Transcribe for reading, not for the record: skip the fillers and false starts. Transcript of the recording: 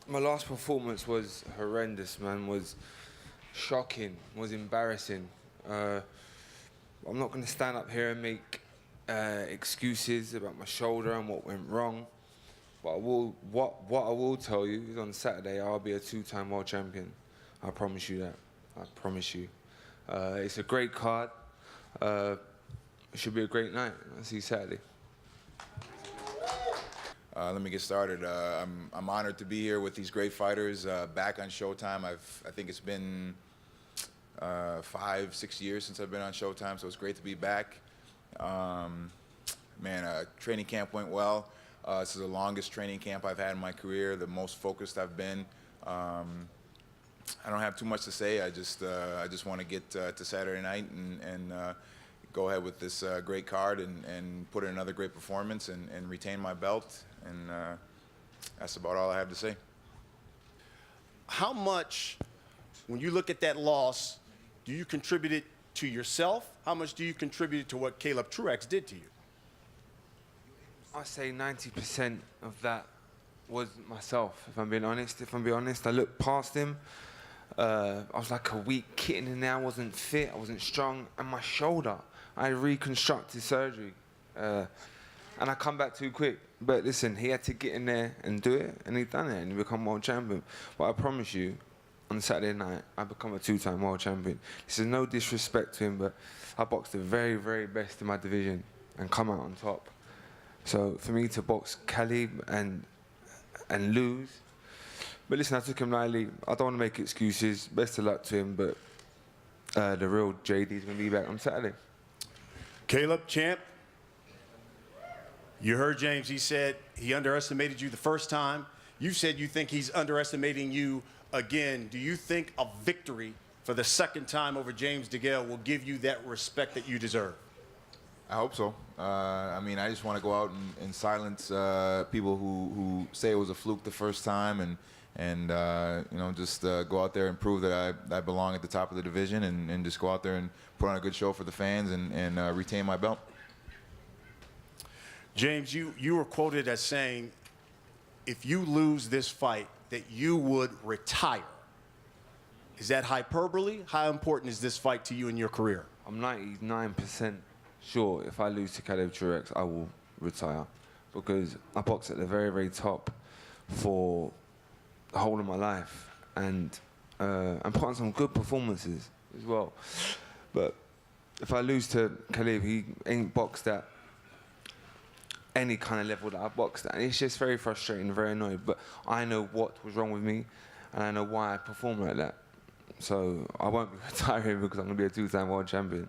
My last performance was horrendous, man. Was shocking. Was embarrassing. I'm not going to stand up here and make excuses about my shoulder and what went wrong. But what I will tell you is on Saturday I'll be a two-time world champion. I promise you that. I promise you. It's a great card. It should be a great night. I'll see you Saturday. Let me get started. I'm honored to be here with these great fighters back on Showtime. I think it's been 5, 6 years since I've been on Showtime, so it's great to be back. Training camp went well. This is the longest training camp I've had in my career, the most focused I've been. I don't have too much to say. I just want to get to Saturday night and go ahead with this great card and put in another great performance and retain my belt. And that's about all I have to say. How much, when you look at that loss, do you contribute it to yourself? How much do you contribute to what Caleb Truax did to you? I say 90% of that was myself, if I'm being honest. I looked past him. I was like a weak kitten in there. I wasn't fit, I wasn't strong. And my shoulder, I had reconstructed surgery. And I come back too quick. But listen, he had to get in there and do it, and he done it, and he become world champion. But I promise you, on Saturday night, I become a two-time world champion. This is no disrespect to him, but I boxed the very, very best in my division and come out on top. So for me to box Caleb and lose, but listen, I took him lightly. I don't want to make excuses. Best of luck to him, but the real JD's gonna be back on Saturday. Caleb, champ, you heard James. He said he underestimated you the first time. You said you think he's underestimating you again. Do you think a victory for the second time over James DeGale will give you that respect that you deserve? I hope so. I just want to go out and silence people who say it was a fluke the first time and just go out there and prove that I belong at the top of the division and just go out there and put on a good show for the fans and retain my belt. James, you were quoted as saying, if you lose this fight, that you would retire. Is that hyperbole? How important is this fight to you in your career? I'm 99% sure if I lose to Caleb Truax, I will retire, because I boxed at the very, very top for the whole of my life, and put on some good performances as well. But if I lose to Caleb, he ain't boxed at any kind of level that I boxed at. And it's just very frustrating, very annoying. But I know what was wrong with me, and I know why I performed like that. So I won't be retiring because I'm going to be a two-time world champion.